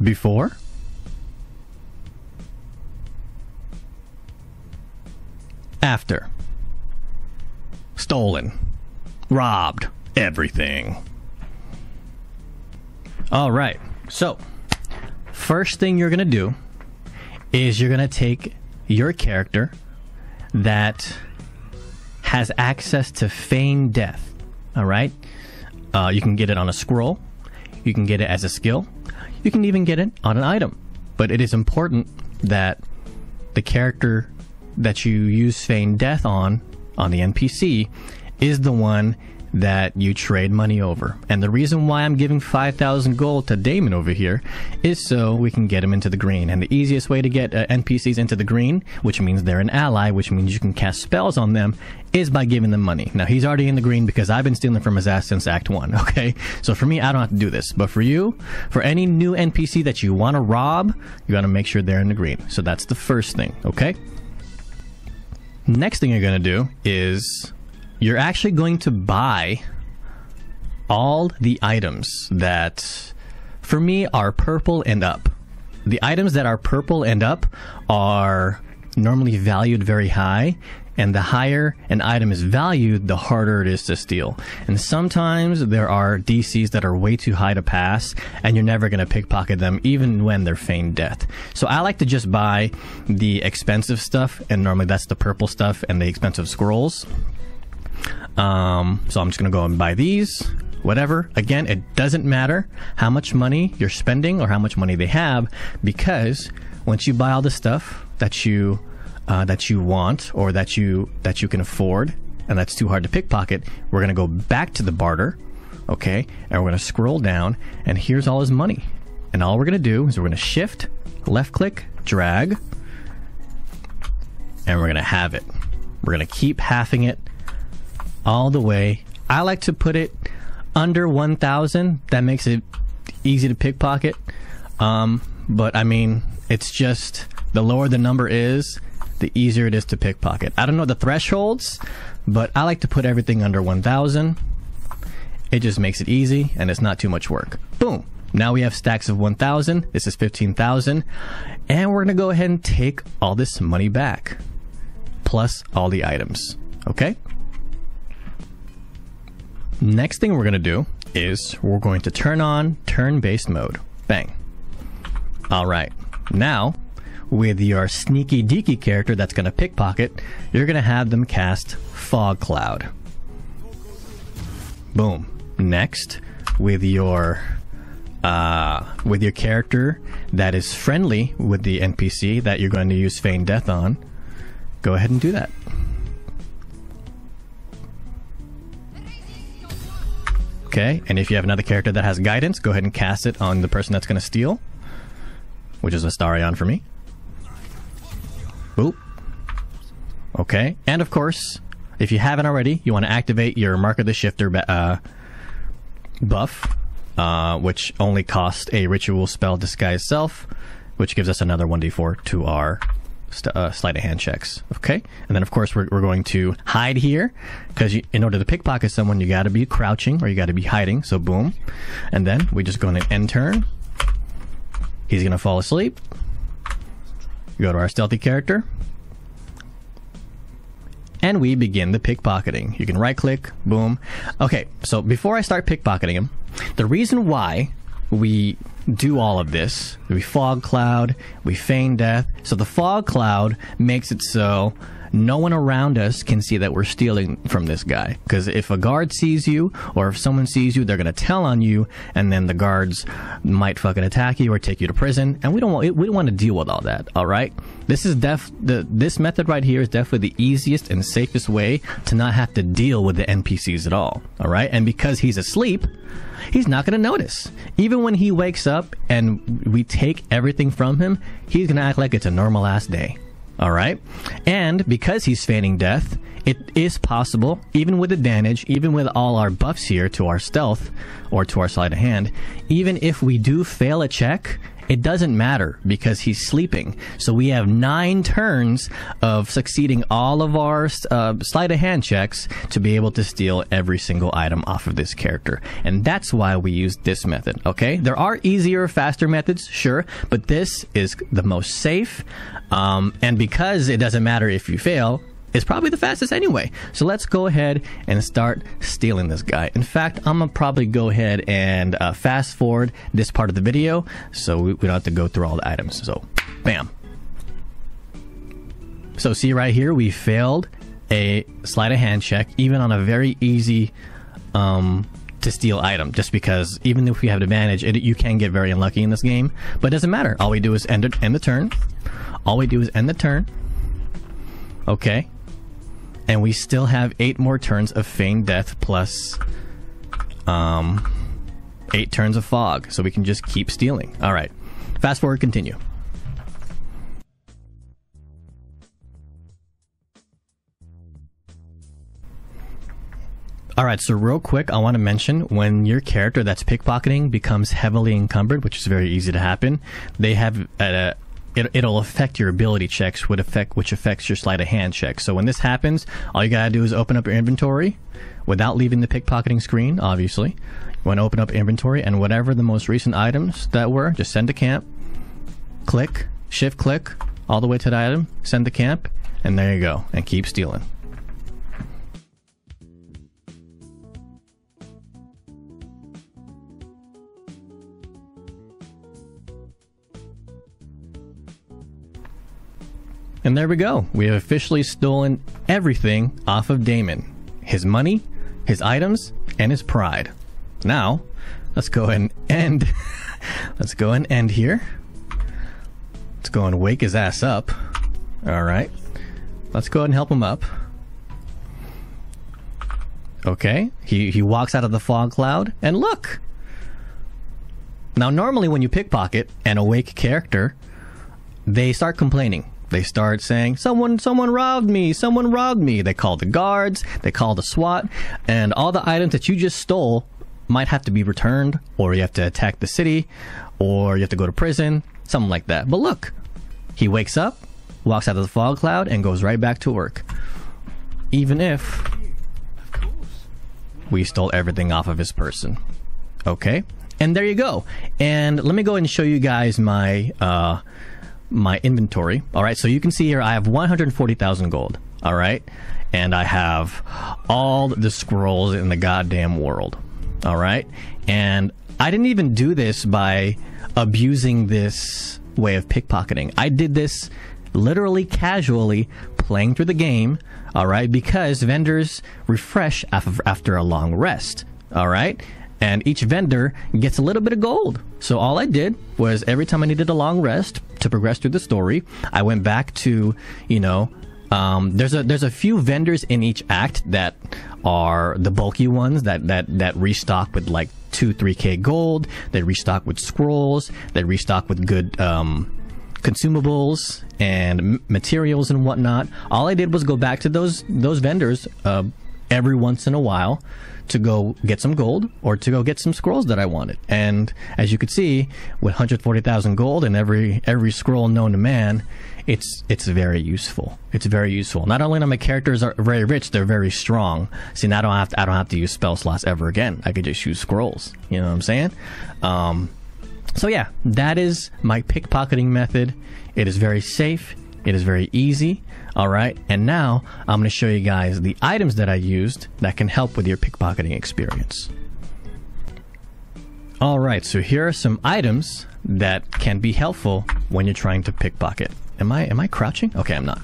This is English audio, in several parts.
Before. After. Stolen. Robbed. Everything. Alright, so first thing you're going to do is you're going to take your character that has access to feigned death. Alright? You can get it on a scroll. You can get it as a skill. You can even get it on an item. But it is important that the character that you use feigned death on the NPC is the one that you trade money over. And the reason why I'm giving 5,000 gold to Damon over here is so we can get him into the green. And the easiest way to get NPCs into the green, which means they're an ally, which means you can cast spells on them, is by giving them money. Now, he's already in the green because I've been stealing from his ass since Act 1, okay? So for me, I don't have to do this. But for you, for any new NPC that you want to rob, you got to make sure they're in the green. So that's the first thing, okay? Next thing you're going to do is you're actually going to buy all the items that, for me, are purple and up. The items that are purple and up are normally valued very high, and the higher an item is valued, the harder it is to steal. And sometimes there are DCs that are way too high to pass, and you're never going to pickpocket them, even when they're feigned death. So I like to just buy the expensive stuff, and normally that's the purple stuff and the expensive scrolls. So I'm just going to go and buy these, whatever. Again, it doesn't matter how much money you're spending or how much money they have, because once you buy all the stuff that you want or that you can afford, and that's too hard to pickpocket, we're going to go back to the barter, okay? And we're going to scroll down, and here's all his money. And all we're going to do is we're going to shift, left click, drag, and we're going to halve it. We're going to keep halving it all the way. I like to put it under 1,000. That makes it easy to pickpocket. But I mean, it's just the lower the number is, the easier it is to pickpocket. I don't know the thresholds, but I like to put everything under 1,000. It just makes it easy, and it's not too much work. Boom. Now we have stacks of 1,000. This is 15,000. And we're going to go ahead and take all this money back, plus all the items. Okay? Next thing we're going to do is we're going to turn on turn-based mode. Bang. Alright. Now, with your sneaky deaky character that's going to pickpocket, you're going to have them cast Fog Cloud. Boom. Next, with your character that is friendly with the NPC that you're going to use Feign Death on, go ahead and do that. Okay, and if you have another character that has guidance, go ahead and cast it on the person that's going to steal, which is Astarion for me. Boop. Okay, and of course, if you haven't already, you want to activate your Mark of the Shifter buff, which only costs a ritual spell Disguise Self, which gives us another 1d4 to our sleight of hand checks. Okay, and then of course we're going to hide here, because in order to pickpocket someone, you got to be crouching or you got to be hiding. So boom, and then we just go to end turn. He's gonna fall asleep. Go to our stealthy character, and we begin the pickpocketing. You can right click, boom. Okay, so before I start pickpocketing him, the reason why we do all of this, we fog cloud, we feign death. So the fog cloud makes it so no one around us can see that we're stealing from this guy. Because if a guard sees you, or if someone sees you, they're going to tell on you, and then the guards might fucking attack you or take you to prison. And we don't want to deal with all that. All right, this is this method right here is definitely the easiest and safest way to not have to deal with the NPCs at all. All right, and because he's asleep, he's not going to notice. Even when he wakes up and we take everything from him, he's going to act like it's a normal ass day. Alright? And because he's feigning death, it is possible, even with advantage, even with all our buffs here to our stealth or to our sleight of hand, even if we do fail a check it doesn't matter because he's sleeping. So we have 9 turns of succeeding all of our sleight of hand checks to be able to steal every single item off of this character. And that's why we use this method, okay? There are easier, faster methods, sure, but this is the most safe. And because it doesn't matter if you fail, it's probably the fastest anyway. So let's go ahead and start stealing this guy. In fact, I'm gonna probably go ahead and fast forward this part of the video so we don't have to go through all the items. So, bam. So see right here, we failed a sleight of hand check, even on a very easy to steal item, just because even if we have advantage, you can get very unlucky in this game. But it doesn't matter. All we do is end the turn. All we do is end the turn. Okay. And we still have 8 more turns of feigned death plus 8 turns of fog. So we can just keep stealing. Alright. Fast forward, continue. Alright, so real quick, I want to mention when your character that's pickpocketing becomes heavily encumbered, which is very easy to happen, they have it'll affect your ability checks, which affects your sleight of hand checks. So when this happens, all you gotta do is open up your inventory without leaving the pickpocketing screen, obviously. You want to open up inventory, and whatever the most recent items that were, just send to camp, click, shift click, all the way to the item, send to camp, and there you go, and keep stealing. And there we go. We have officially stolen everything off of Damon. His money, his items, and his pride. Now, let's go and end. Let's go and end here. Let's go and wake his ass up. Alright. Let's go ahead and help him up. Okay. He walks out of the fog cloud, and look! Now, normally when you pickpocket an awake character, they start complaining. They start saying, someone robbed me, someone robbed me. They call the guards, they call the SWAT, and all the items that you just stole might have to be returned, or you have to attack the city, or you have to go to prison, something like that. But look, he wakes up, walks out of the fog cloud, and goes right back to work. Even if we stole everything off of his person. Okay? And there you go. And let me go and show you guys my inventory. All right, so you can see here I have 140,000 gold. All right, and I have all the scrolls in the goddamn world. All right, and I didn't even do this by abusing this way of pickpocketing. I did this literally casually playing through the game. All right, because vendors refresh after a long rest. All right. And each vendor gets a little bit of gold. So all I did was every time I needed a long rest to progress through the story, I went back to, you know, there's a few vendors in each act that are the bulky ones that restock with like 2-3k gold. They restock with scrolls. They restock with good consumables and materials and whatnot. All I did was go back to those vendors every once in a while to go get some gold or to go get some scrolls that I wanted. And as you could see, with 140,000 gold and every scroll known to man, it's very useful. It's very useful. Not only are my characters are very rich, they're very strong. See, now I don't have to use spell slots ever again. I could just use scrolls. You know what I'm saying? So yeah, that is my pickpocketing method. It is very safe. It is very easy. All right, and now I'm going to show you guys the items that I used that can help with your pickpocketing experience. All right, so here are some items that can be helpful when you're trying to pickpocket. Am I crouching? Okay, I'm not.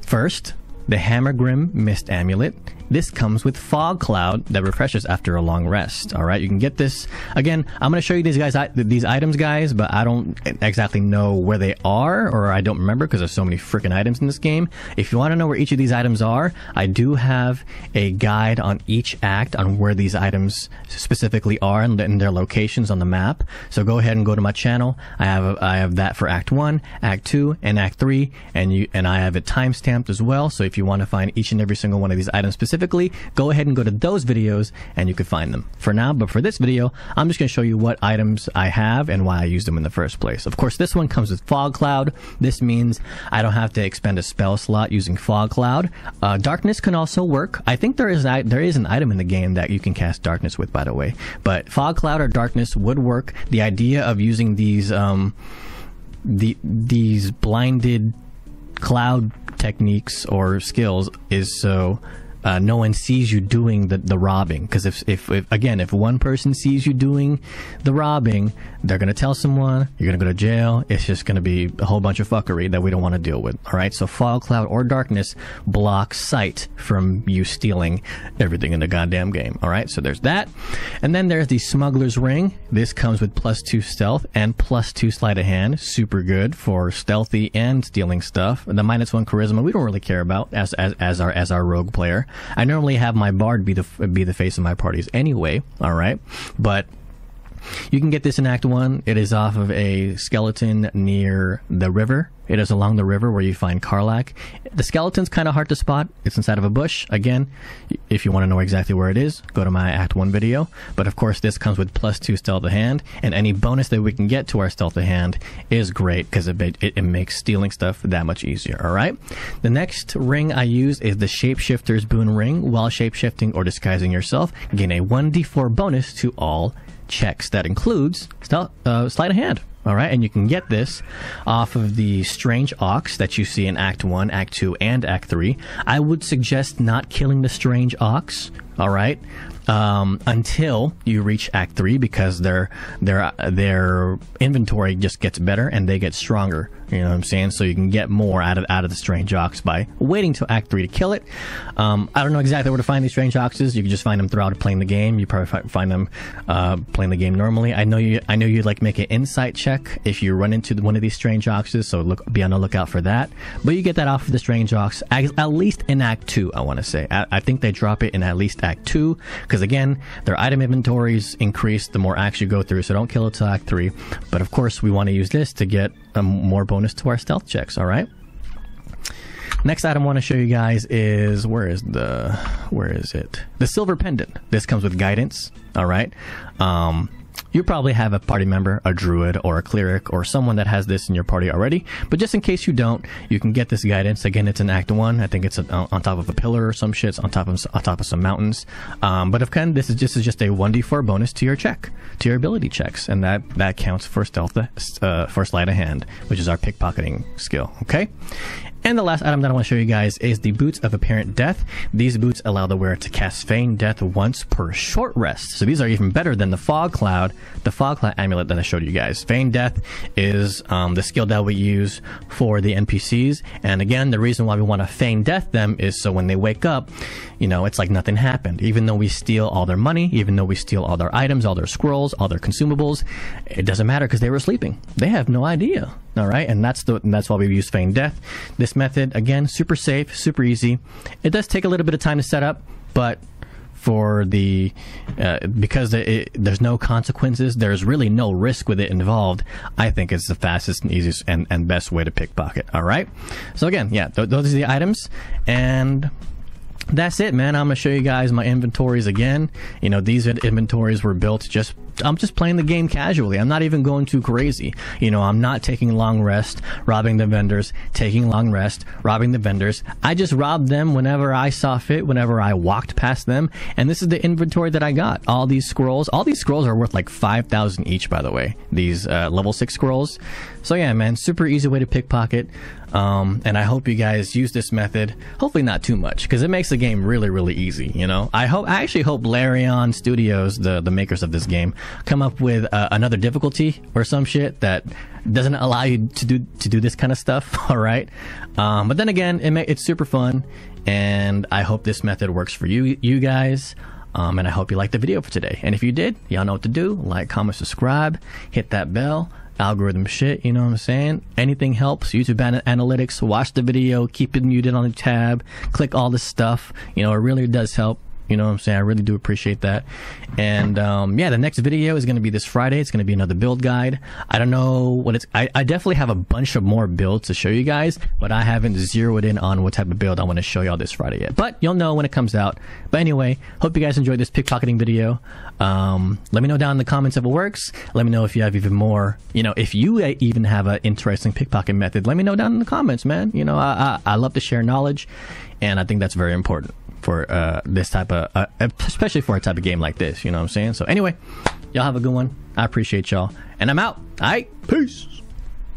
First, the Hammergrim Mist Amulet. This comes with Fog Cloud that refreshes after a long rest. All right, you can get this. Again, I'm going to show you these items, guys, but I don't exactly know where they are, or I don't remember because there's so many freaking items in this game. If you want to know where each of these items are, I do have a guide on each act on where these items specifically are and their locations on the map. So go ahead and go to my channel. I have that for Act 1, Act 2, and Act 3, and I have it timestamped as well. So if you want to find each and every single one of these items specifically, specifically, go ahead and go to those videos and you can find them for now. But for this video, I'm just going to show you what items I have and why I use them in the first place. Of course, this one comes with Fog Cloud. This means I don't have to expend a spell slot using Fog Cloud. Darkness can also work. I think there is an item in the game that you can cast Darkness with, by the way. But Fog Cloud or Darkness would work. The idea of using these blinded cloud techniques or skills is so no one sees you doing the robbing. Because if one person sees you doing the robbing, they're going to tell someone, you're going to go to jail. It's just going to be a whole bunch of fuckery that we don't want to deal with. All right, so Fog Cloud or Darkness blocks sight from you stealing everything in the goddamn game. All right, so there's that. And then there's the Smuggler's Ring. This comes with +2 stealth and +2 sleight of hand. Super good for stealthy and stealing stuff. The -1 charisma we don't really care about as our rogue player. I normally have my bard be the face of my parties anyway, all right? But you can get this in Act 1. It is off of a skeleton near the river. It is along the river where you find Karlach. The skeleton's kind of hard to spot. It's inside of a bush. Again, if you want to know exactly where it is, go to my Act 1 video. But of course, this comes with +2 stealth of hand, and any bonus that we can get to our stealth of hand is great because it makes stealing stuff that much easier, all right? The next ring I use is the Shapeshifter's Boon Ring. While shapeshifting or disguising yourself, gain a 1d4 bonus to all checks. That includes sleight of hand. All right, and you can get this off of the Strange Ox that you see in Act 1, Act 2, and Act 3. I would suggest not killing the Strange Ox, all right, until you reach Act 3, because their inventory just gets better and they get stronger. You know what I'm saying? So you can get more out of the Strange Ox by waiting till Act 3 to kill it. I don't know exactly where to find these Strange Oxes. You can just find them throughout playing the game. You probably find them playing the game normally. I know you'd like make an insight check if you run into one of these Strange Oxes, so be on the lookout for that. But you get that off of the Strange Ox at least in Act 2, I want to say. I think they drop it in at least Act 2, because again, their item inventories increase the more acts you go through, so don't kill it till Act 3. But of course, we want to use this to get more bonus to our stealth checks, all right? Next item I want to show you guys is, where is it? The Silver Pendant. This comes with guidance, all right? You probably have a party member, a druid, or a cleric, or someone that has this in your party already. But just in case you don't, you can get this guidance. Again, it's in Act 1. I think it's on top of a pillar or some shit. It's on top of some mountains. But if this is just a 1d4 bonus to your check, to your ability checks, and that counts for stealth, for sleight of hand, which is our pickpocketing skill. Okay. And the last item that I want to show you guys is the Boots of Apparent Death. These boots allow the wearer to cast Feign Death once per short rest. So these are even better than the Fog Cloud amulet that I showed you guys. Feign Death is the skill that we use for the NPCs. And again, the reason why we want to Feign Death them is so when they wake up, you know, it's like nothing happened. Even though we steal all their money, even though we steal all their items, all their scrolls, all their consumables, it doesn't matter because they were sleeping. They have no idea. All right, and that's why we use Feign Death. This method, again, super safe, super easy. It does take a little bit of time to set up, but for because there's no consequences, there's really no risk with it involved. I think it's the fastest and easiest and best way to pickpocket. All right, so again, yeah, those are the items, and that's it, man. I'm gonna show you guys my inventories again. You know, these inventories were built I'm just playing the game casually. I'm not even going too crazy. You know, I'm not taking long rest, robbing the vendors, taking long rest, robbing the vendors. I just robbed them whenever I saw fit, whenever I walked past them. And this is the inventory that I got. All these scrolls are worth like 5,000 each, by the way. These level 6 scrolls. So yeah, man, super easy way to pickpocket. And I hope you guys use this method. Hopefully not too much, because it makes the game really, really easy. You know, I actually hope Larian Studios, the makers of this game, come up with another difficulty or some shit that doesn't allow you to do this kind of stuff. All right, but then again, it's super fun, and I hope this method works for you guys. And I hope you liked the video for today. And if you did, y'all know what to do: like, comment, subscribe, hit that bell. Algorithm shit, you know what I'm saying? Anything helps. YouTube analytics, watch the video, keep it muted on the tab, click all this stuff. You know, it really does help. You know what I'm saying? I really do appreciate that. And yeah, the next video is going to be this Friday. It's going to be another build guide. I don't know what it's... I definitely have a bunch of more builds to show you guys, but I haven't zeroed in on what type of build I want to show y'all this Friday yet. But you'll know when it comes out. But anyway, hope you guys enjoyed this pickpocketing video. Let me know down in the comments if it works. Let me know if you have even more... You know, if you even have an interesting pickpocket method, let me know down in the comments, man. You know, I love to share knowledge, and I think that's very important for this type of, especially for a type of game like this, you know what I'm saying? So anyway, y'all have a good one. I appreciate y'all, and I'm out. All right, peace.